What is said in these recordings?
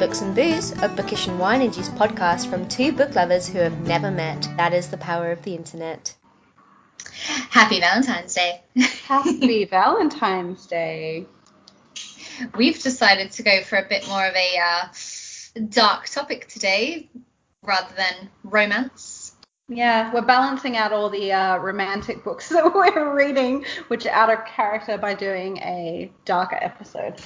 Books and Booze, a bookish and wine-induced podcast from two book lovers who have never met. That is the power of the internet. Happy Valentine's Day. Happy Valentine's Day. We've decided to go for a bit more of a dark topic today rather than romance. Yeah, we're balancing out all the romantic books that we're reading, which are out of character, by doing a darker episode.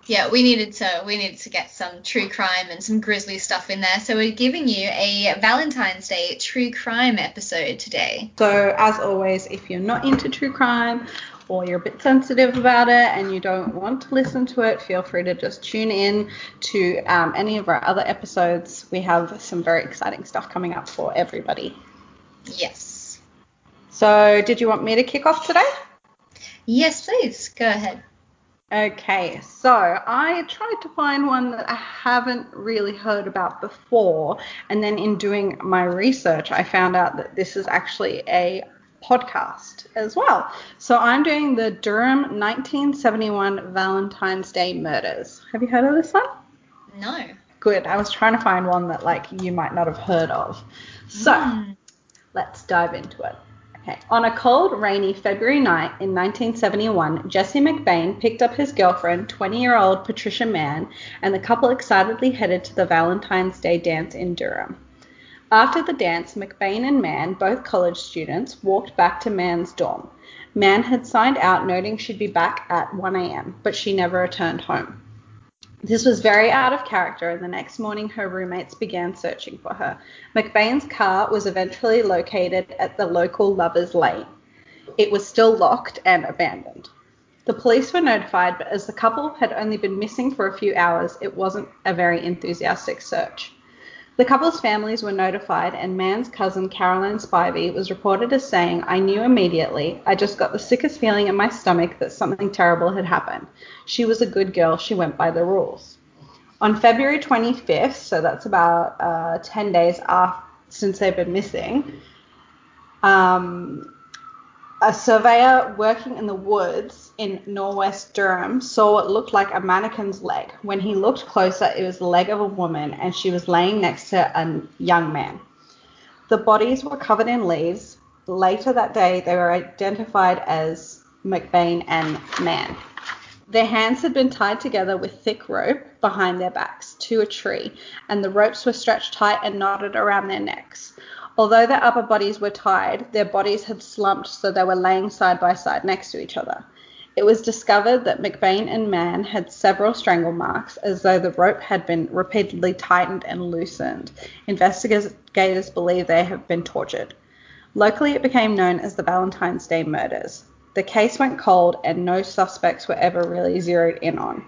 Yeah, we needed to get some true crime and some grisly stuff in there. So we're giving you a Valentine's Day true crime episode today. So as always, if you're not into true crime or you're a bit sensitive about it and you don't want to listen to it, feel free to just tune in to any of our other episodes. We have some very exciting stuff coming up for everybody. Yes. So did you want me to kick off today? Yes, please. Go ahead. Okay, so I tried to find one that I haven't really heard about before, and then in doing my research, I found out that this is actually a podcast as well. So I'm doing the Durham 1971 Valentine's Day Murders. Have you heard of this one? No. Good. I was trying to find one that you might not have heard of. So let's dive into it. Okay. On a cold, rainy February night in 1971, Jesse McBain picked up his girlfriend, 20-year-old Patricia Mann, and the couple excitedly headed to the Valentine's Day dance in Durham. After the dance, McBain and Mann, both college students, walked back to Mann's dorm. Mann had signed out noting she'd be back at 1 a.m., but she never returned home. This was very out of character, and the next morning her roommates began searching for her. McBain's car was eventually located at the local Lover's Lane. It was still locked and abandoned. The police were notified, but as the couple had only been missing for a few hours, it wasn't a very enthusiastic search. The couple's families were notified, and Mann's cousin, Caroline Spivey, was reported as saying, "I knew immediately. I just got the sickest feeling in my stomach that something terrible had happened. She was a good girl. She went by the rules." On February 25th, so that's about 10 days since they've been missing, a surveyor working in the woods in northwest Durham saw what looked like a mannequin's leg. When he looked closer, it was the leg of a woman, and she was laying next to a young man. The bodies were covered in leaves. Later that day, they were identified as McBain and Mann. Their hands had been tied together with thick rope behind their backs to a tree, and the ropes were stretched tight and knotted around their necks. Although their upper bodies were tied, their bodies had slumped so they were laying side by side next to each other. It was discovered that McBain and Mann had several strangle marks, as though the rope had been repeatedly tightened and loosened. Investigators believe they have been tortured. Locally, it became known as the Valentine's Day Murders. The case went cold, and no suspects were ever really zeroed in on.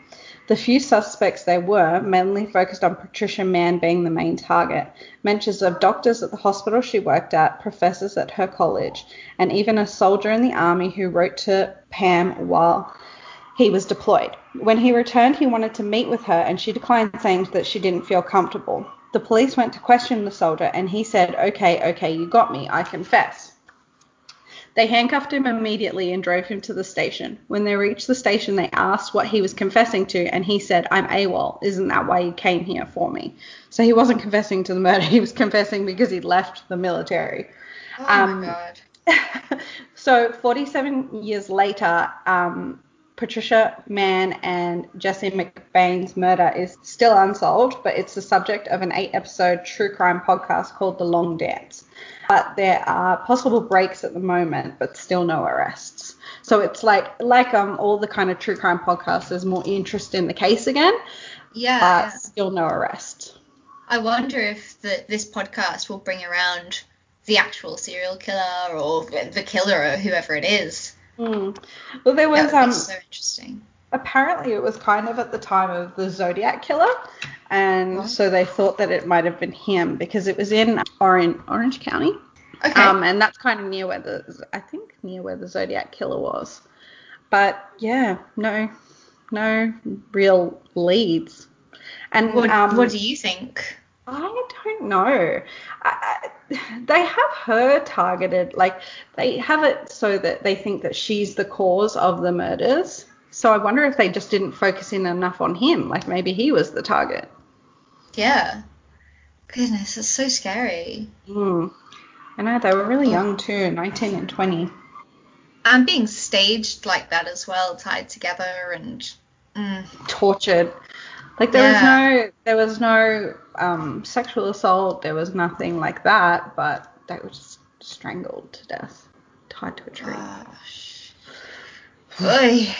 The few suspects they were mainly focused on Patricia Mann being the main target. Mentions of doctors at the hospital she worked at, professors at her college, and even a soldier in the army who wrote to Pam while he was deployed. When he returned, he wanted to meet with her, and she declined, saying that she didn't feel comfortable. The police went to question the soldier, and he said, okay, you got me, I confess. They handcuffed him immediately and drove him to the station. When they reached the station, they asked what he was confessing to, and he said, "I'm AWOL. Isn't that why you came here for me?" So he wasn't confessing to the murder. He was confessing because he'd left the military. Oh, my God. So 47 years later, Patricia Mann and Jesse McBain's murder is still unsolved, but it's the subject of an 8-episode true crime podcast called The Long Dance. But there are possible breaks at the moment, but still no arrests. So it's like all the kind of true crime podcasts, there's more interest in the case again. Yeah. Still no arrests. I wonder if this podcast will bring around the actual serial killer or the killer or whoever it is. Well, there was that would be so interesting. Apparently it was kind of at the time of the Zodiac killer, and so they thought that it might have been him because it was in Orange County. Okay. And that's kind of near where the Zodiac killer was. But yeah, no real leads. And what do you think? I don't know. They have her targeted, like they have it so that they think that she's the cause of the murders. So I wonder if they just didn't focus in enough on him. Like maybe he was the target. Yeah. Goodness, it's so scary. I know, they were really young too, 19 and 20. And being staged like that as well, tied together and tortured. Like there was no sexual assault, there was nothing like that, but they were just strangled to death, tied to a tree. Gosh. Oy.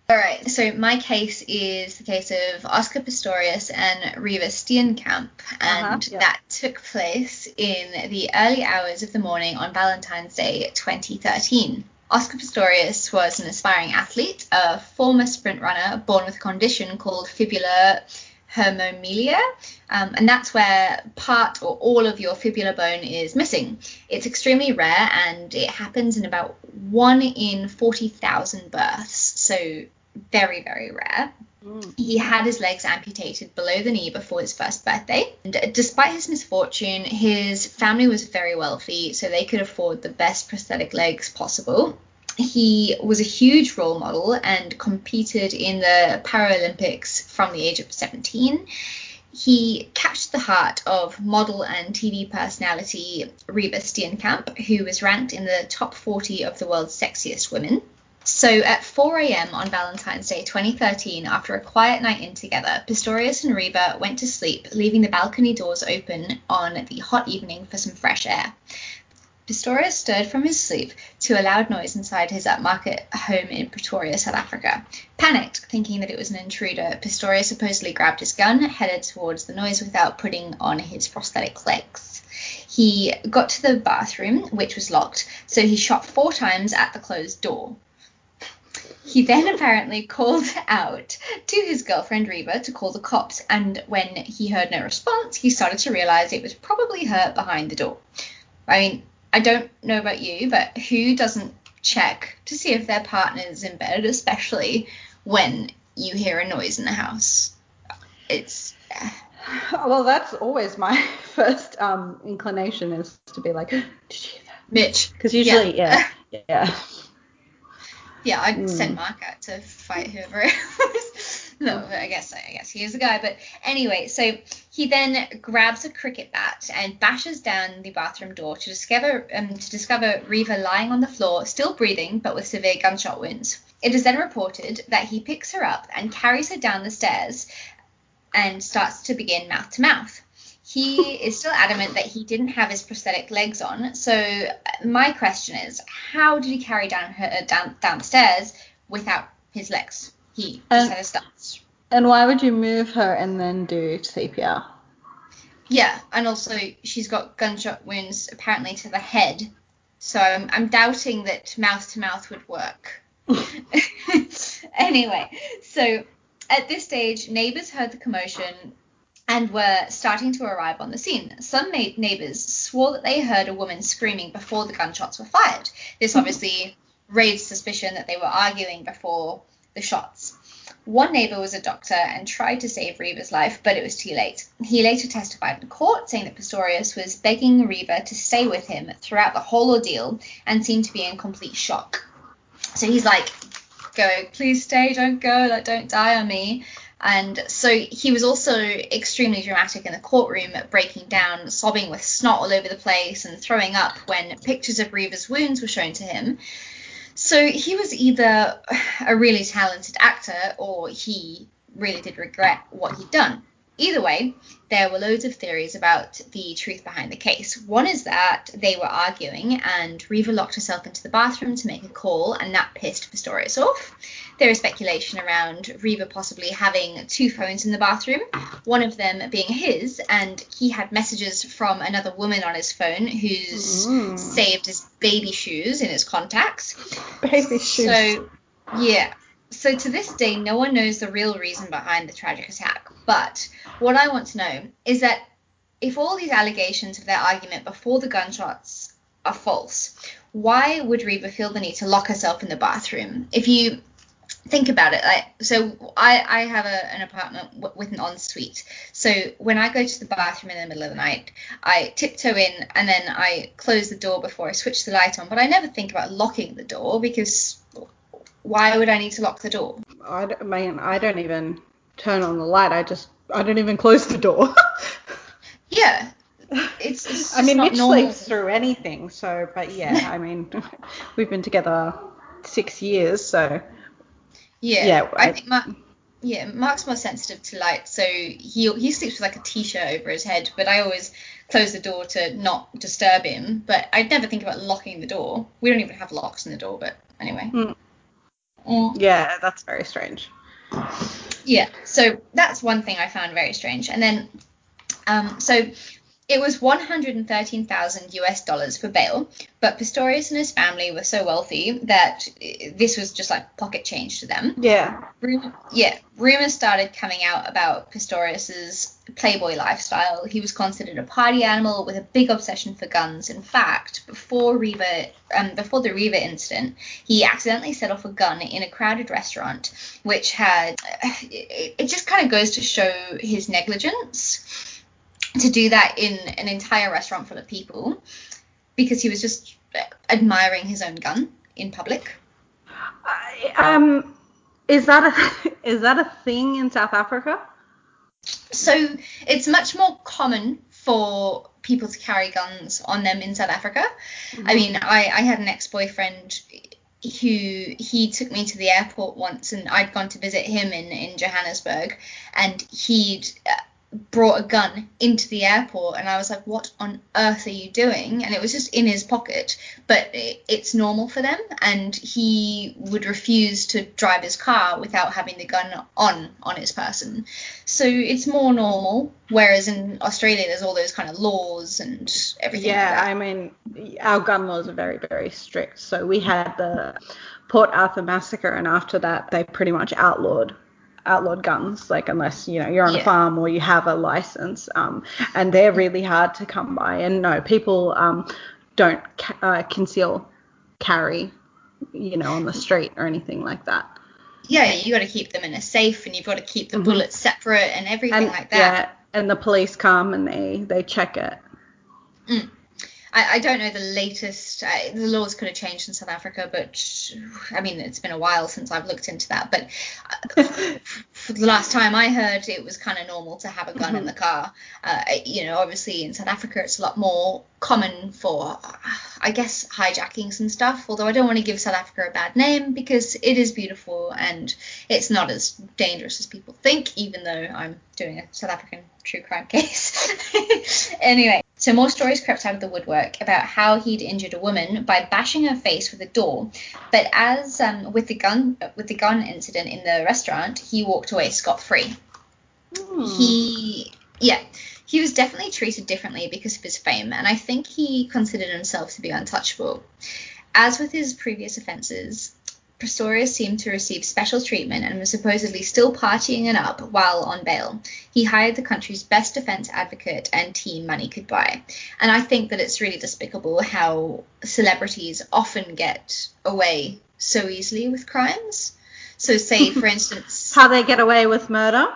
All right, so my case is the case of Oscar Pistorious and Reeva Steenkamp, and that took place in the early hours of the morning on Valentine's Day 2013. Oscar Pistorious was an aspiring athlete, a former sprint runner born with a condition called fibular hermomelia, and that's where part or all of your fibular bone is missing. It's extremely rare, and it happens in about 1 in 40,000 births, so very, very rare. He had his legs amputated below the knee before his first birthday, and despite his misfortune, his family was very wealthy, so they could afford the best prosthetic legs possible. He was a huge role model and competed in the Paralympics from the age of 17. He captured the heart of model and TV personality Reeva Steenkamp, who was ranked in the top 40 of the world's sexiest women. So at 4 a.m. on Valentine's Day 2013, after a quiet night in together, Pistorious and Reeva went to sleep, leaving the balcony doors open on the hot evening for some fresh air. Pistorious stirred from his sleep to a loud noise inside his upmarket home in Pretoria, South Africa. Panicked, thinking that it was an intruder, Pistorious supposedly grabbed his gun, headed towards the noise without putting on his prosthetic legs. He got to the bathroom, which was locked, so he shot 4 times at the closed door. He then apparently called out to his girlfriend Reeva to call the cops, and when he heard no response, he started to realise it was probably her behind the door. I mean, I don't know about you, but who doesn't check to see if their partner's in bed, especially when you hear a noise in the house? It's... Well, that's always my first inclination, is to be like, did you hear that? Mitch. Because usually, yeah. Yeah, I'd send Mark out to fight whoever it was. No, I guess he is a guy. But anyway, so he then grabs a cricket bat and bashes down the bathroom door to discover Reeva lying on the floor, still breathing, but with severe gunshot wounds. It is then reported that he picks her up and carries her down the stairs and starts to begin mouth-to-mouth. He is still adamant that he didn't have his prosthetic legs on. So my question is, how did he carry her downstairs without his legs? He just had his stance. And why would you move her and then do CPR? Yeah, and also she's got gunshot wounds apparently to the head. So I'm doubting that mouth-to-mouth would work. Anyway, so at this stage, neighbours heard the commotion and were starting to arrive on the scene. Some neighbours swore that they heard a woman screaming before the gunshots were fired. This obviously raised suspicion that they were arguing before the shots. One neighbour was a doctor and tried to save Reeva's life, but it was too late. He later testified in court, saying that Pistorious was begging Reeva to stay with him throughout the whole ordeal and seemed to be in complete shock. So he's like, go, please stay, don't go, like, don't die on me. And so he was also extremely dramatic in the courtroom, breaking down, sobbing with snot all over the place and throwing up when pictures of Reeva's wounds were shown to him. So he was either a really talented actor or he really did regret what he'd done. Either way, there were loads of theories about the truth behind the case. One is that they were arguing and Reeva locked herself into the bathroom to make a call, and that pissed Pistorious off. There is speculation around Reeva possibly having 2 phones in the bathroom, one of them being his, and he had messages from another woman on his phone who's saved his baby shoes in his contacts. Baby shoes. So, yeah. So to this day, no one knows the real reason behind the tragic attack. But what I want to know is that if all these allegations of their argument before the gunshots are false, why would Reeva feel the need to lock herself in the bathroom? If you think about it, so I have an apartment with an ensuite. So when I go to the bathroom in the middle of the night, I tiptoe in and then I close the door before I switch the light on. But I never think about locking the door because why would I need to lock the door? I don't even turn on the light. I don't even close the door. Yeah. It's just I mean, not Mitch normal. sleeps through anything, so, but yeah, I mean, we've been together 6 years, so. Yeah. I think Mark's more sensitive to light, so he sleeps with like a t-shirt over his head, but I always close the door to not disturb him. But I'd never think about locking the door. We don't even have locks in the door, but anyway. Yeah, that's very strange. Yeah, so that's one thing I found very strange. And then, so it was $113,000 for bail, but Pistorius and his family were so wealthy that this was just like pocket change to them. Yeah. Rumors started coming out about Pistorius's playboy lifestyle. He was considered a party animal with a big obsession for guns. In fact, before the Reeva incident, he accidentally set off a gun in a crowded restaurant, which had it just kind of goes to show his negligence to do that in an entire restaurant full of people, because he was just admiring his own gun in public. Is that a thing in South Africa? So it's much more common for people to carry guns on them in South Africa. I mean, I had an ex-boyfriend who he took me to the airport once, and I'd gone to visit him in Johannesburg, and he'd brought a gun into the airport, and I was like, what on earth are you doing? And it was just in his pocket, but it's normal for them, and he would refuse to drive his car without having the gun on his person. So it's more normal, whereas in Australia there's all those kind of laws and everything. Yeah, like that. I mean, our gun laws are very, very strict. So we had the Port Arthur massacre, and after that they pretty much outlawed guns, like, unless you're on a farm or you have a license, and they're really hard to come by. And no, people don't conceal carry on the street or anything like that. Yeah, you got to keep them in a safe, and you've got to keep the bullets separate and everything like that. Yeah, and the police come and they check it. I don't know the latest. The laws could have changed in South Africa, but I mean, it's been a while since I've looked into that. But for the last time I heard, it was kind of normal to have a gun in the car. Obviously in South Africa it's a lot more common for, I guess, hijackings and stuff. Although I don't want to give South Africa a bad name, because it is beautiful and it's not as dangerous as people think, even though I'm doing a South African true crime case. Anyway. So more stories crept out of the woodwork about how he'd injured a woman by bashing her face with a door. But as with the gun incident in the restaurant, he walked away scot-free. He was definitely treated differently because of his fame, and I think he considered himself to be untouchable. As with his previous offences, Pistorius seemed to receive special treatment and was supposedly still partying it up while on bail. He hired the country's best defense advocate and team money could buy. And I think that it's really despicable how celebrities often get away so easily with crimes. So say, for instance... How they get away with murder?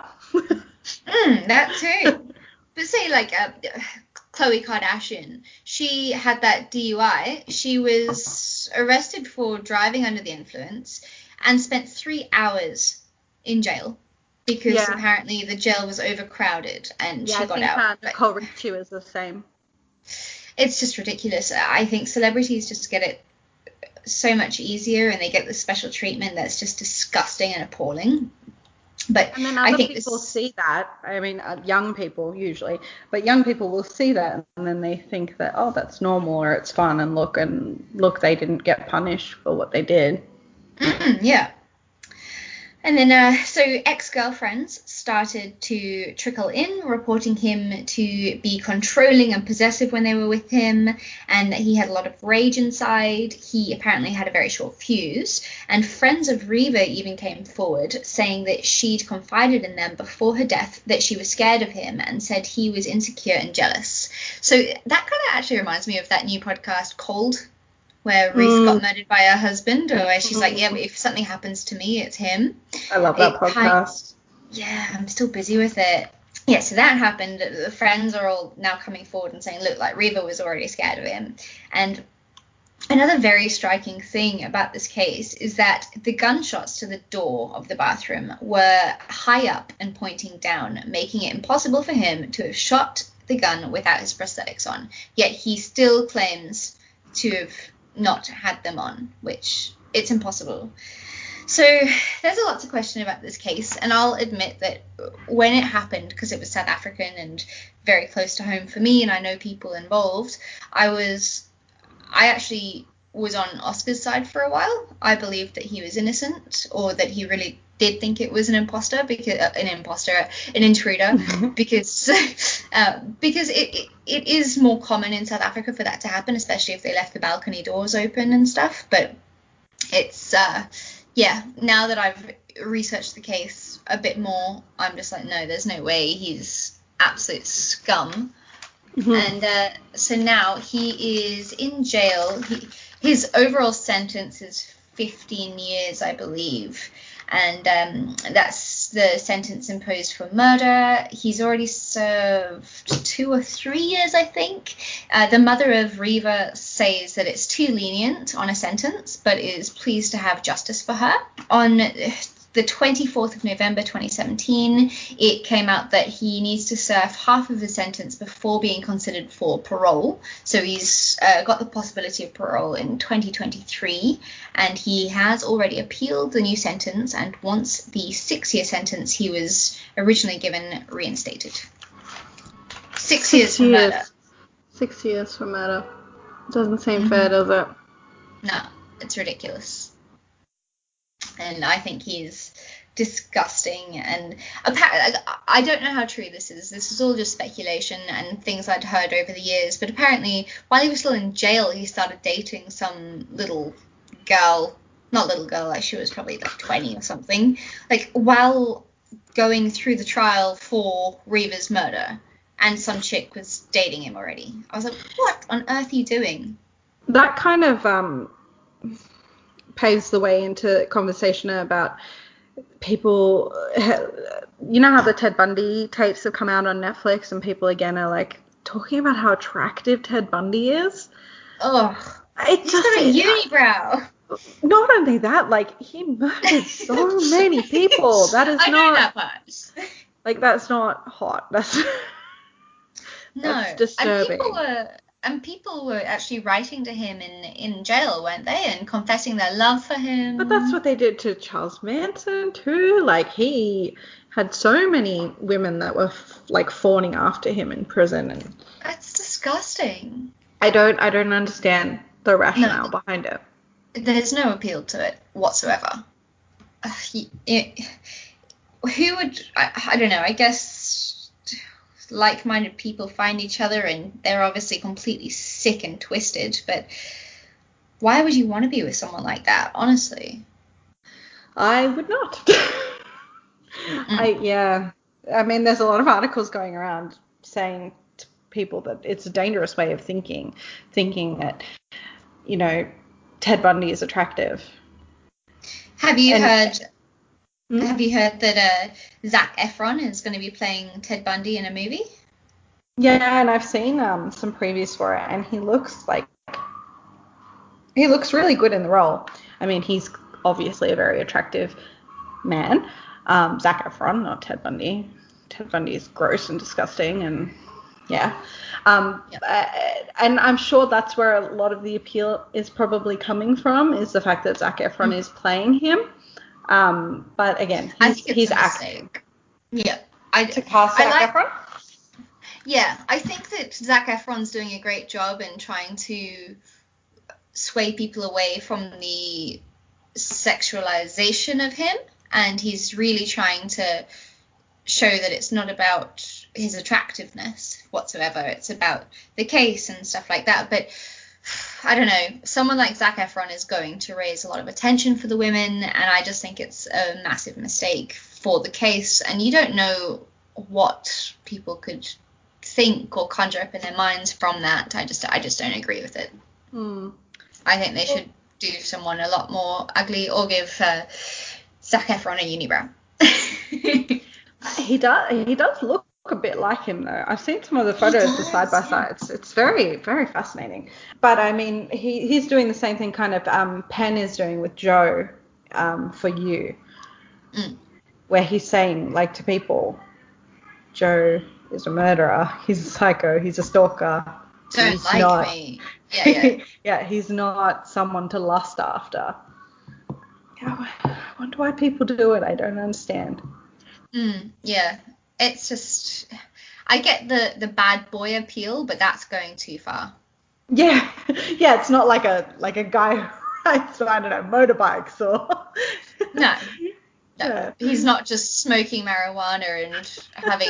That too. But say, like, Khloe Kardashian, she had that DUI. She was arrested for driving under the influence and spent 3 hours in jail because apparently the jail was overcrowded and she got out. Yeah, Nicole Richie was the same. It's just ridiculous. I think celebrities just get it so much easier, and they get the special treatment that's just disgusting and appalling. But and then I think people see that. I mean, young people usually, but young people will see that and then they think that, oh, that's normal or it's fun, and look, they didn't get punished for what they did. Yeah. And then, so ex-girlfriends started to trickle in, reporting him to be controlling and possessive when they were with him, and that he had a lot of rage inside. He apparently had a very short fuse, and friends of Reeva even came forward, saying that she'd confided in them before her death that she was scared of him and said he was insecure and jealous. So that kind of actually reminds me of that new podcast, Cold, where Reeva got murdered by her husband, or where she's like, yeah, but if something happens to me, it's him. I love that podcast. I'm still busy with it. Yeah, so that happened. The friends are all now coming forward and saying, look, like, Reeva was already scared of him. And Another very striking thing about this case is that the gunshots to the door of the bathroom were high up and pointing down, making it impossible for him to have shot the gun without his prosthetics on. Yet he still claims to have not had them on, which it's impossible. So there's a lot to question about this case, and I'll admit that when it happened, because it was South African and very close to home for me, and I know people involved, I actually was on Oscar's side for a while. I believed that he was innocent, or that he really did think it was an intruder, because it is more common in South Africa for that to happen, especially if they left the balcony doors open and stuff. But it's now that I've researched the case a bit more, I'm just like, no, there's no way. He's absolute scum. Mm-hmm. And so now he is in jail. His overall sentence is 15 years, I believe. And that's the sentence imposed for murder. He's already served 2 or 3 years, I think. The mother of Reeva says that it's too lenient on a sentence, but is pleased to have justice for her. On the 24th of November 2017, it came out that he needs to serve half of the sentence before being considered for parole. So he's got the possibility of parole in 2023, and he has already appealed the new sentence and wants the 6-year sentence he was originally given reinstated. 6 years for murder. 6 years for murder. Doesn't seem fair, does it? No, it's ridiculous. And I think he's disgusting. And I don't know how true this is. This is all just speculation and things I'd heard over the years. But apparently, while he was still in jail, he started dating some little girl. Not little girl, like she was probably like 20 or something. Like while going through the trial for Reeva's murder. And some chick was dating him already. I was like, what on earth are you doing? That kind of paves the way into conversation about people. You know how the Ted Bundy tapes have come out on Netflix, and people again are like talking about how attractive Ted Bundy is. Ugh, he's got a unibrow. Not only that, like he murdered so many people. That is I know that much. Like that's not hot. That's disturbing. And people were actually writing to him in jail, weren't they? And confessing their love for him. But that's what they did to Charles Manson too. Like he had so many women that were like fawning after him in prison, and that's disgusting. I don't understand the rationale behind it. There's no appeal to it whatsoever. Who would? I don't know. I guess like-minded people find each other, and they're obviously completely sick and twisted, but why would you want to be with someone like that, honestly? I would not. I mean, there's a lot of articles going around saying to people that it's a dangerous way of thinking that, you know, Ted Bundy is attractive. Have you heard that Zac Efron is going to be playing Ted Bundy in a movie? Yeah, and I've seen some previews for it, and he looks really good in the role. I mean, he's obviously a very attractive man. Zac Efron, not Ted Bundy. Ted Bundy is gross and disgusting, and yeah. And I'm sure that's where a lot of the appeal is probably coming from, is the fact that Zac Efron is playing him. But again, he's acting. Yeah. To cast Zac Efron? Yeah, I think that Zac Efron's doing a great job in trying to sway people away from the sexualization of him, and he's really trying to show that it's not about his attractiveness whatsoever. It's about the case and stuff like that. But I don't know, someone like Zac Efron is going to raise a lot of attention for the women, and I just think it's a massive mistake for the case, and you don't know what people could think or conjure up in their minds from that. I just don't agree with it. I think they should do someone a lot more ugly, or give Zac Efron a unibrow. He does look a bit like him, though. I've seen some of the photos, the side by sides. It's very, very fascinating. But I mean, he's doing the same thing kind of Penn is doing with Joe for You, where he's saying, like, to people, Joe is a murderer, he's a psycho, he's a stalker. Don't like me. Yeah. Yeah, he's not someone to lust after. I wonder why people do it. I don't understand. Yeah. It's just, I get the bad boy appeal, but that's going too far. Yeah, it's not like a guy who rides, I don't know, motorbikes or. No. Yeah. He's not just smoking marijuana and having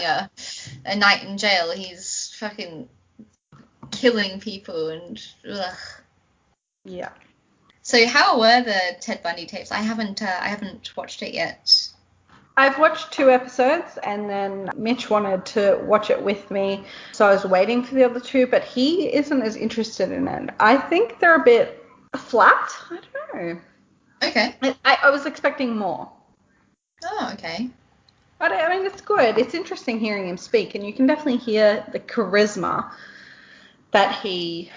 a night in jail. He's fucking killing people and ugh. Yeah. So how were the Ted Bundy tapes? I haven't watched it yet. I've watched 2 episodes, and then Mitch wanted to watch it with me, so I was waiting for the other 2, but he isn't as interested in it. I think they're a bit flat. I don't know. Okay. I was expecting more. Oh, okay. But I mean, it's good. It's interesting hearing him speak, and you can definitely hear the charisma that he,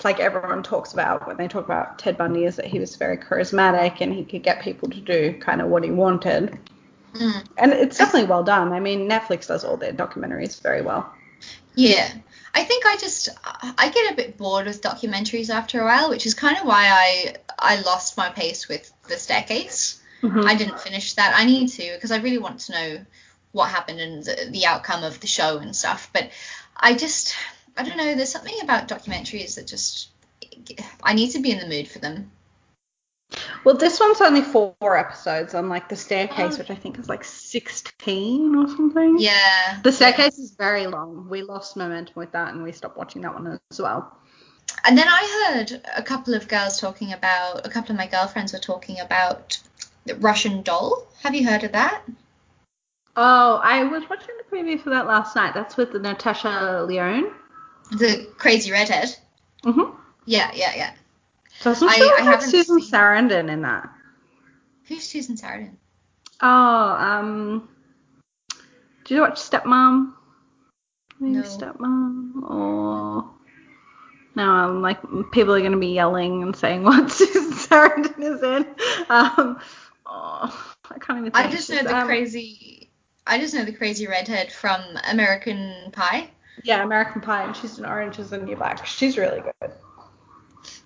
like everyone talks about when they talk about Ted Bundy, is that he was very charismatic and he could get people to do kind of what he wanted. And it's definitely well done. I mean, Netflix does all their documentaries very well. Yeah. I think I get a bit bored with documentaries after a while, which is kind of why I lost my pace with The Staircase. I didn't finish that. I need to, because I really want to know what happened and the outcome of the show and stuff. But I don't know, there's something about documentaries that just, I need to be in the mood for them. Well, this one's only 4 episodes, unlike The Staircase, which I think is like 16 or something. Yeah. The Staircase is very long. We lost momentum with that, and we stopped watching that one as well. And then I heard a couple of my girlfriends were talking about the Russian Doll. Have you heard of that? Oh, I was watching the preview for that last night. That's with Natasha Lyonne. The crazy redhead. Yeah. So I haven't Susan Sarandon in that. Who's Susan Sarandon? Oh, do you watch Stepmom? No. Stepmom? Or no, I'm like, people are going to be yelling and saying what Susan Sarandon is in. I can't even think. I just know the crazy redhead from American Pie. Yeah, American Pie, and she's in Orange Is the New Black. She's really good.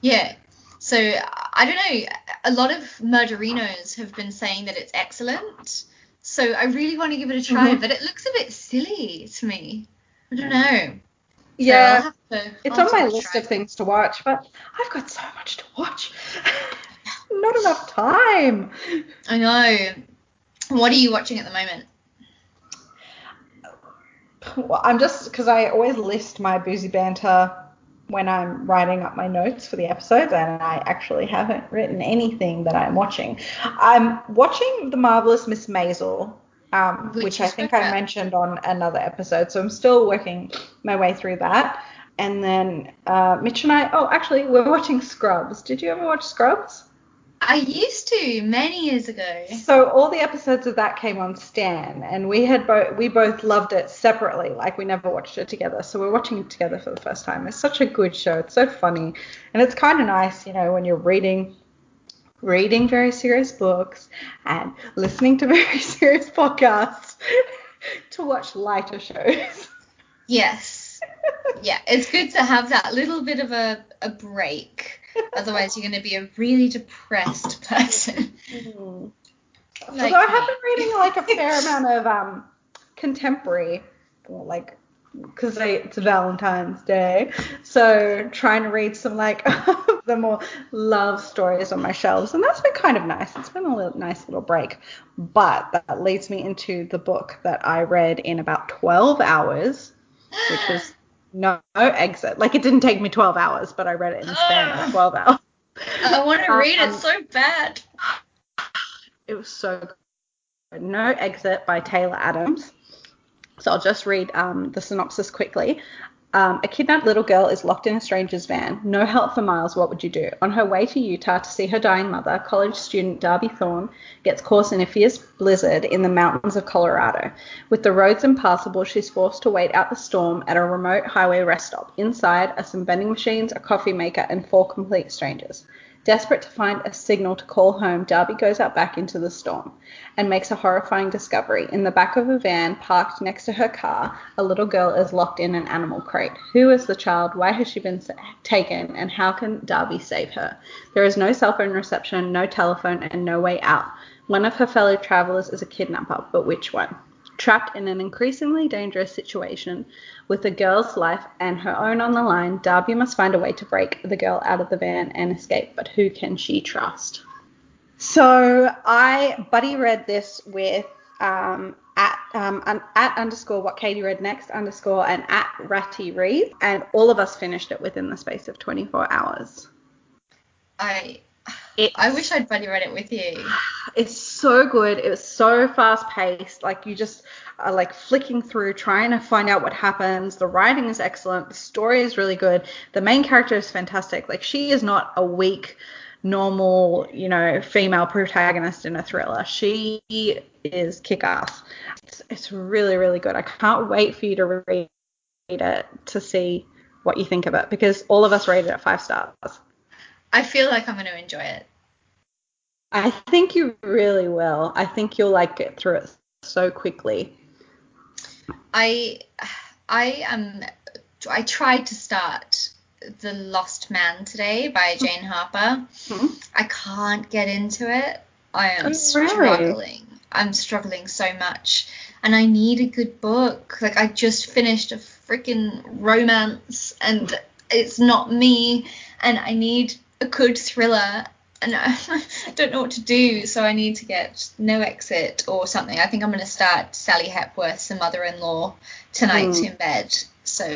Yeah. So, I don't know, a lot of murderinos have been saying that it's excellent. So, I really want to give it a try, but it looks a bit silly to me. I don't know. Yeah, it's on my list of things to watch, but I've got so much to watch. Not enough time. I know. What are you watching at the moment? Well, I'm just, because I always list my boozy banter when I'm writing up my notes for the episodes, and I actually haven't written anything that I'm watching. I'm watching The Marvelous Miss Maisel, which I think I mentioned on another episode, so I'm still working my way through that. And then Mitch and we're watching Scrubs. Did you ever watch Scrubs? I used to many years ago. So all the episodes of that came on Stan, and we both loved it separately. Like, we never watched it together. So we're watching it together for the first time. It's such a good show. It's so funny, and it's kind of nice, when you're reading very serious books and listening to very serious podcasts to watch lighter shows. Yes. Yeah, it's good to have that little bit of a break. Otherwise, you're going to be a really depressed person. Although I have been reading like a fair amount of contemporary, like, because it's Valentine's Day, so trying to read some like the more love stories on my shelves, and that's been kind of nice. It's been a nice little break, but that leads me into the book that I read in about 12 hours, which was no exit. Like, it didn't take me 12 hours, but I read it in the span of 12 hours. I want to read it so bad. It was so good. No Exit by Taylor Adams. So I'll just read the synopsis quickly. A kidnapped little girl is locked in a stranger's van. No help for miles. What would you do? On her way to Utah to see her dying mother, college student Darby Thorne gets caught in a fierce blizzard in the mountains of Colorado. With the roads impassable, she's forced to wait out the storm at a remote highway rest stop. Inside are some vending machines, a coffee maker, and 4 complete strangers. Desperate to find a signal to call home, Darby goes out back into the storm and makes a horrifying discovery. In the back of a van parked next to her car, a little girl is locked in an animal crate. Who is the child? Why has she been taken? And how can Darby save her? There is no cell phone reception, no telephone, and no way out. One of her fellow travelers is a kidnapper, but which one? Trapped in an increasingly dangerous situation with the girl's life and her own on the line, Darby must find a way to break the girl out of the van and escape, but who can she trust? So I buddy read this with at underscore what Katie read next underscore and at Ratty Reeve, and all of us finished it within the space of 24 hours. I wish I'd buddy read it with you. It's so good. It was so fast paced. Like, you just are like flicking through, trying to find out what happens. The writing is excellent. The story is really good. The main character is fantastic. Like, she is not a weak, normal, female protagonist in a thriller. She is kick-ass. It's really, really good. I can't wait for you to read it to see what you think of it, because all of us rated it 5 stars. I feel like I'm going to enjoy it. I think you really will. I think you'll get through it so quickly. I tried to start The Lost Man today by Jane Harper. Mm-hmm. I can't get into it. I am struggling. Really? I'm struggling so much. And I need a good book. Like, I just finished a freaking romance and it's not me. And I need a good thriller, and I don't know what to do, so I need to get No Exit or something. I think I'm going to start Sally Hepworth's The Mother-in-Law tonight in bed. So,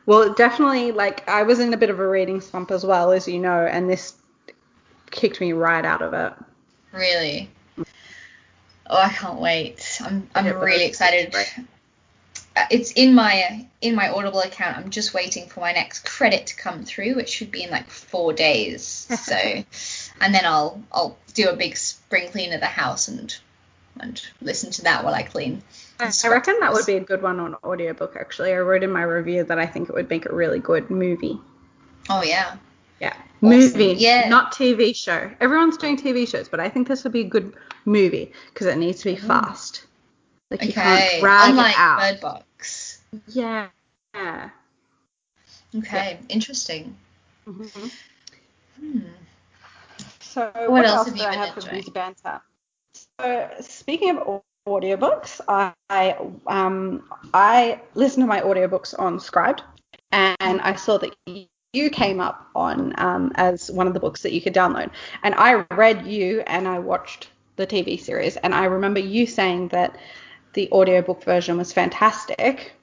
well, definitely, I was in a bit of a reading slump as well, as you know, and this kicked me right out of it. Really? Oh, I can't wait. I'm really excited. It's in my Audible account. I'm just waiting for my next credit to come through, which should be in 4 days. So, and then I'll do a big spring clean of the house and listen to that while I clean. I reckon that would be a good one on audiobook, actually. I wrote in my review that I think it would make a really good movie. Oh, yeah. Yeah. Awesome. Movie, yeah. Not TV show. Everyone's doing TV shows, but I think this would be a good movie because it needs to be fast. You can't drag Unlike it out. Bird Box. Yeah. Okay, Yeah. Interesting. Mm-hmm. So what else have do you I been have for enjoying? these banter? So speaking of audiobooks, I listen to my audiobooks on Scribd, and I saw that you came up on as one of the books that you could download, and I read you and I watched the TV series, and I remember you saying that the audiobook version was fantastic.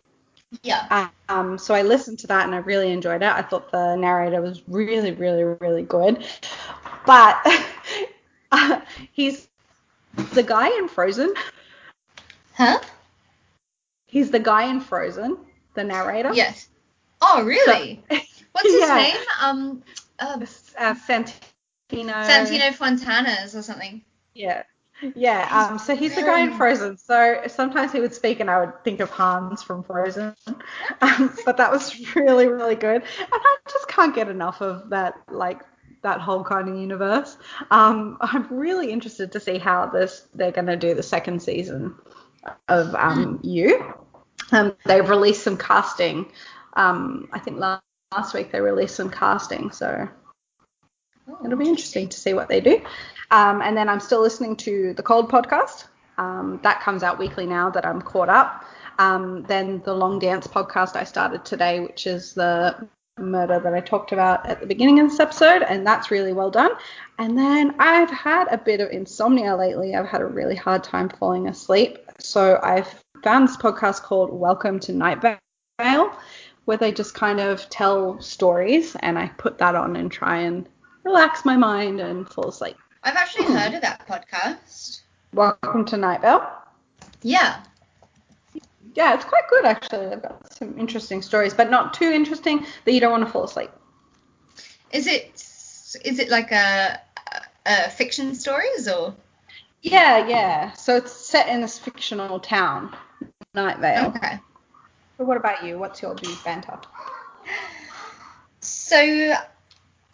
Yeah. So I listened to that and I really enjoyed it. I thought the narrator was really, really, really good. But he's the guy in Frozen. Huh? He's the guy in Frozen, the narrator. Yes. Oh, really? So, what's his yeah. name? Santino Fontanes or something. Yeah. Yeah, so he's the guy in Frozen. So sometimes he would speak and I would think of Hans from Frozen. But that was really, really good. And I just can't get enough of that, that whole kind of universe. I'm really interested to see how they're going to do the second season of You. They've released some casting. I think last week they released some casting, so it'll be interesting to see what they do. And then I'm still listening to the Cold podcast. That comes out weekly now that I'm caught up. Then the Long Dance podcast I started today, which is the murder that I talked about at the beginning of this episode, and that's really well done. And then I've had a bit of insomnia lately. I've had a really hard time falling asleep. So I've found this podcast called Welcome to Night Vale, where they just kind of tell stories, and I put that on and try and relax my mind and fall asleep. I've actually heard of that podcast. Welcome to Night Vale? Yeah. Yeah, it's quite good actually. They've got some interesting stories, but not too interesting that you don't want to fall asleep. Is it like a fiction stories or? Yeah. So it's set in this fictional town, Night Vale. Okay. But what about you? What's your big banter? So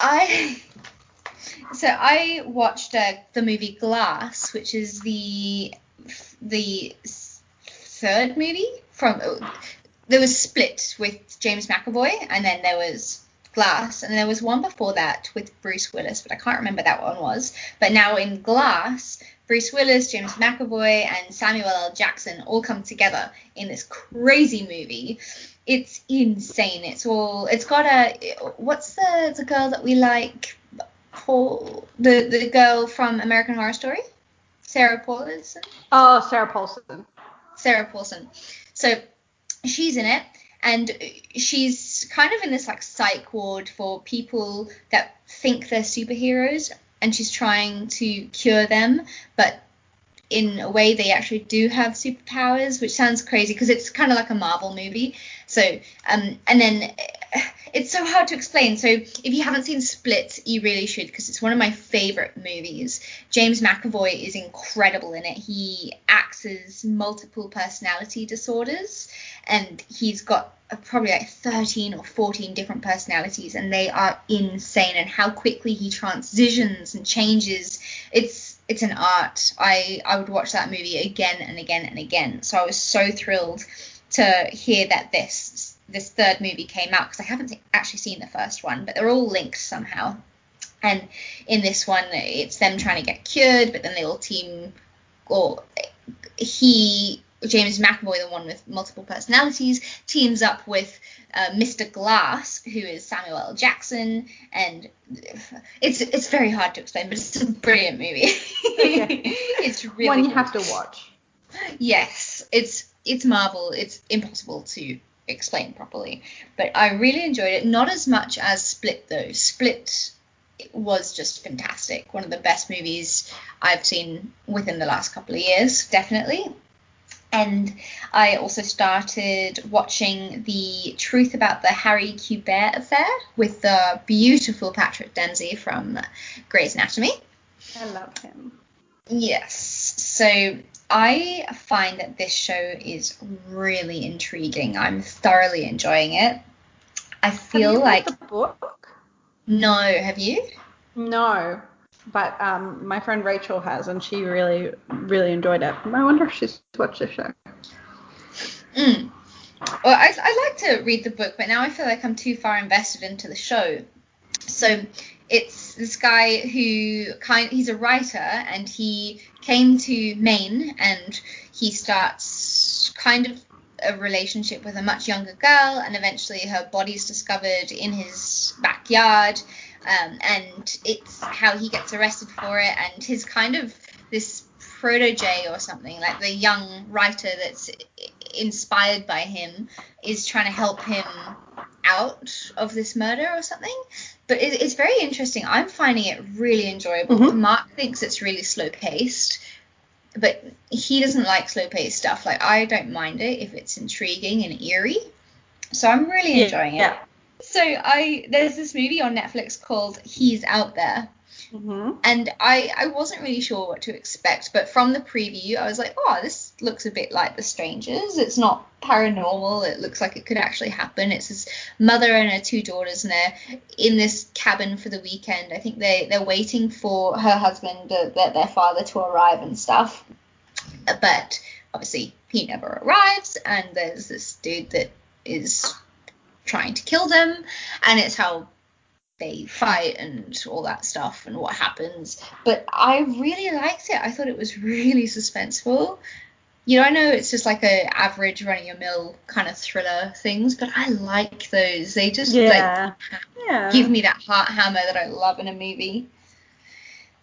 I watched the movie Glass, which is the third movie from. There was Split with James McAvoy, and then there was Glass, and there was one before that with Bruce Willis, but I can't remember that one was. But now in Glass, Bruce Willis, James McAvoy, and Samuel L. Jackson all come together in this crazy movie. It's insane. It's got what's the girl that we like? The girl from American Horror Story? Sarah Paulson? Oh, Sarah Paulson. Sarah Paulson. So she's in it, and she's kind of in this like psych ward for people that think they're superheroes, and she's trying to cure them, but in a way they actually do have superpowers, which sounds crazy because it's kind of like a Marvel movie. So and then it's so hard to explain. So if you haven't seen Split, you really should, because it's one of my favorite movies. James McAvoy is incredible in it. He acts as multiple personality disorders, and he's got probably like 13 or 14 different personalities, and they are insane. And how quickly he transitions and changes, it's an art. I would watch that movie again and again and again. So I was so thrilled to hear that this third movie came out, because I haven't actually seen the first one, but they're all linked somehow. And in this one, it's them trying to get cured, but then they all team, or James McAvoy, the one with multiple personalities, teams up with Mr. Glass, who is Samuel L. Jackson, and it's very hard to explain, but it's a brilliant movie. It's really one you good. have to watch. Yes, it's Marvel. It's impossible to explain properly, but I really enjoyed it. Not as much as Split though. Split was just fantastic. One of the best movies I've seen within the last couple of years, definitely. And I also started watching The Truth About the Harry Quebert Affair with the beautiful Patrick Dempsey from Grey's Anatomy. I love him. Yes. So I find that this show is really intriguing. I'm thoroughly enjoying it. I feel like... Have you read the book? No, have you? No, but my friend Rachel has, and she really, really enjoyed it. I wonder if she's watched the show. Well, I like to read the book, but now I feel like I'm too far invested into the show. So it's this guy he's a writer, and he came to Maine, and he starts kind of a relationship with a much younger girl, and eventually her body's discovered in his backyard, and it's how he gets arrested for it, and his kind of this protege or something, like the young writer that's inspired by him, is trying to help him out of this murder or something. But it's very interesting. I'm finding it really enjoyable. Mm-hmm. Mark thinks it's really slow paced, but he doesn't like slow paced stuff. Like, I don't mind it if it's intriguing and eerie. So I'm really enjoying it. Yeah. So there's this movie on Netflix called He's Out There. Mm-hmm. And I wasn't really sure what to expect, but from the preview I was like, oh, this looks a bit like The Strangers. It's not paranormal. It looks like it could actually happen. It's this mother and her two daughters, and they're in this cabin for the weekend. I think they're waiting for her husband, their father, to arrive and stuff, but obviously he never arrives, and there's this dude that is trying to kill them, and it's how they fight and all that stuff and what happens. But I really liked it. I thought it was really suspenseful. I know it's just like a average run-of-the-mill kind of thriller things, but I like those. They just give me that heart hammer that I love in a movie.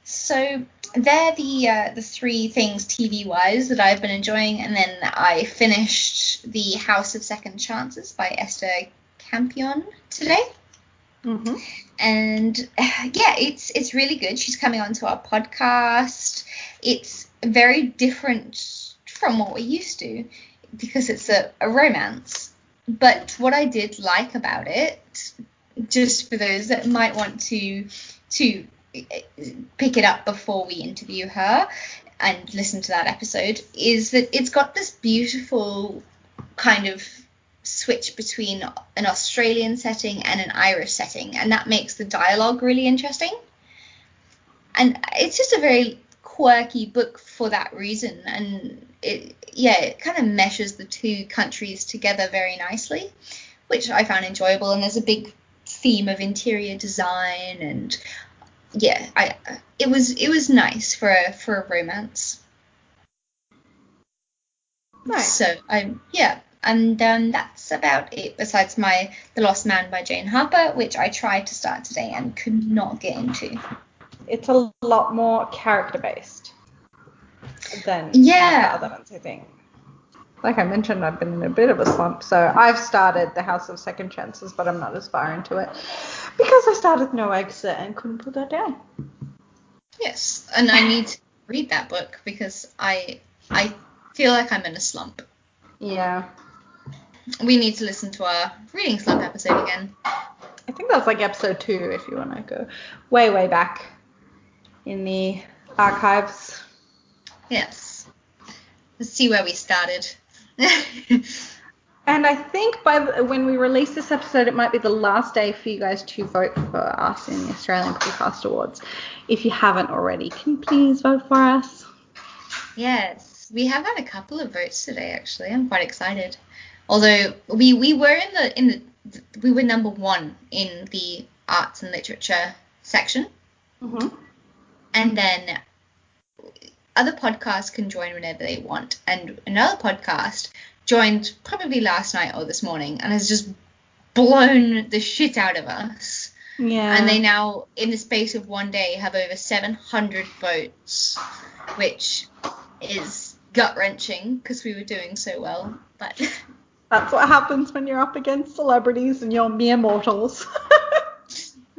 So they're the three things TV-wise that I've been enjoying, and then I finished The House of Second Chances by Esther Campion today. Mm-hmm. And it's really good. She's coming onto our podcast. It's very different from what we're used to. because it's a romance. But what I did like about it, just for those that might want to pick it up before we interview her and listen to that episode, is that it's got this beautiful kind of switch between an Australian setting and an Irish setting, and that makes the dialogue really interesting. And it's just a very quirky book for that reason, and it kind of meshes the two countries together very nicely, which I found enjoyable. And there's a big theme of interior design, and it was nice for a romance. Nice. So and that's about it. Besides The Lost Man by Jane Harper, which I tried to start today and could not get into. It's a lot more character based than the other ones, I think. Like I mentioned, I've been in a bit of a slump, so I've started The House of Second Chances, but I'm not as far into it because I started No Exit and couldn't put that down. Yes, and I need to read that book because I feel like I'm in a slump. Yeah. We need to listen to our reading slump episode again. I think that's like episode 2 if you want to go way, way back in the archives. Yes. Let's see where we started. And I think when we release this episode, it might be the last day for you guys to vote for us in the Australian Podcast Awards. If you haven't already, can you please vote for us? Yes, we have had a couple of votes today, actually. I'm quite excited. Although we were we were number 1 in the arts and literature section. Mm-hmm. And then other podcasts can join whenever they want. And another podcast joined probably last night or this morning and has just blown the shit out of us. Yeah. And they now, in the space of one day, have over 700 votes, which is gut-wrenching because we were doing so well. But that's what happens when you're up against celebrities and you're mere mortals.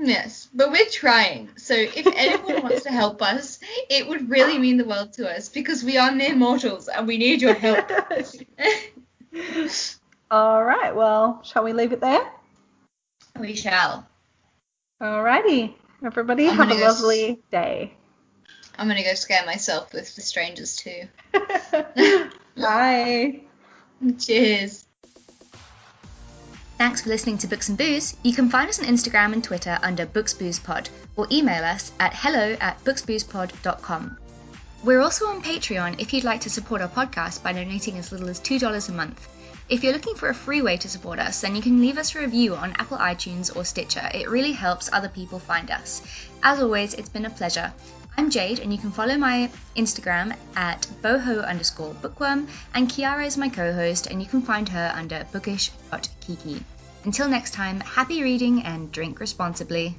Yes, but we're trying. So if anyone wants to help us, it would really mean the world to us because we are mere mortals and we need your help. All right, well, shall we leave it there? We shall. All righty. Everybody have a lovely day. I'm going to go scare myself with The Strangers too. Bye. Cheers. Thanks for listening to Books and Booze. You can find us on Instagram and Twitter under booksboozepod or email us at hello@booksboozepod.com. We're also on Patreon if you'd like to support our podcast by donating as little as $2 a month. If you're looking for a free way to support us, then you can leave us a review on Apple iTunes or Stitcher. It really helps other people find us. As always, it's been a pleasure. I'm Jade, and you can follow my Instagram at boho_bookworm, and Chiara is my co-host, and you can find her under bookish.kiki. Until next time, happy reading and drink responsibly.